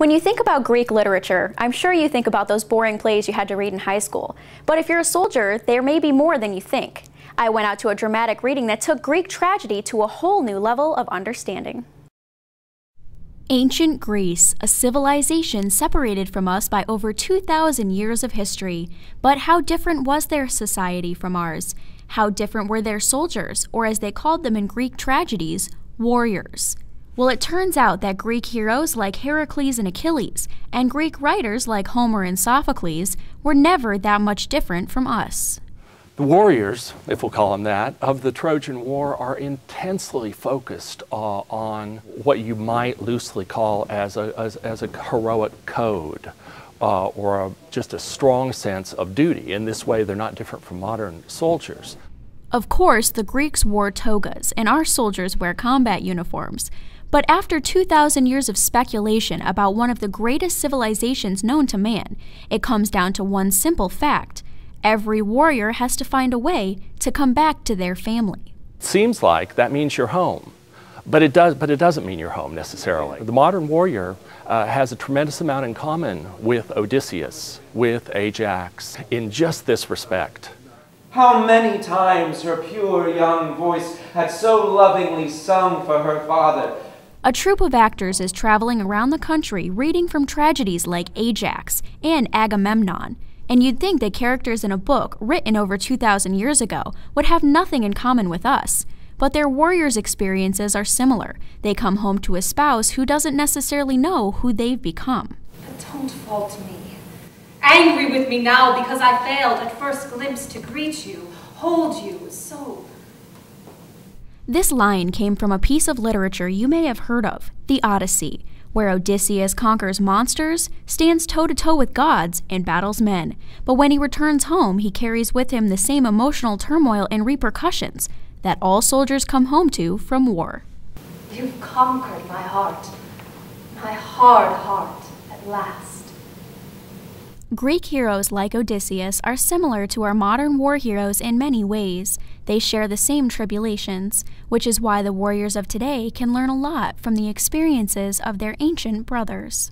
When you think about Greek literature, I'm sure you think about those boring plays you had to read in high school. But if you're a soldier, there may be more than you think. I went out to a dramatic reading that took Greek tragedy to a whole new level of understanding. Ancient Greece, a civilization separated from us by over 2,000 years of history. But how different was their society from ours? How different were their soldiers, or as they called them in Greek tragedies, warriors? Well, it turns out that Greek heroes like Heracles and Achilles, and Greek writers like Homer and Sophocles, were never that much different from us. The warriors, if we'll call them that, of the Trojan War are intensely focused on what you might loosely call as a heroic code, or just a strong sense of duty. In this way, they're not different from modern soldiers. Of course, the Greeks wore togas, and our soldiers wear combat uniforms. But after 2,000 years of speculation about one of the greatest civilizations known to man, it comes down to one simple fact. Every warrior has to find a way to come back to their family. It seems like that means you're home, but it doesn't mean you're home necessarily. The modern warrior has a tremendous amount in common with Odysseus, with Ajax, in just this respect. How many times her pure young voice had so lovingly sung for her father. A troupe of actors is traveling around the country reading from tragedies like Ajax and Agamemnon. And you'd think that characters in a book written over 2,000 years ago would have nothing in common with us. But their warriors' experiences are similar. They come home to a spouse who doesn't necessarily know who they've become. But don't fault me. Angry with me now because I failed at first glimpse to greet you, hold you so. This line came from a piece of literature you may have heard of, the Odyssey, where Odysseus conquers monsters, stands toe-to-toe with gods, and battles men. But when he returns home, he carries with him the same emotional turmoil and repercussions that all soldiers come home to from war. You've conquered my hard heart, at last. Greek heroes like Odysseus are similar to our modern war heroes in many ways. They share the same tribulations, which is why the warriors of today can learn a lot from the experiences of their ancient brothers.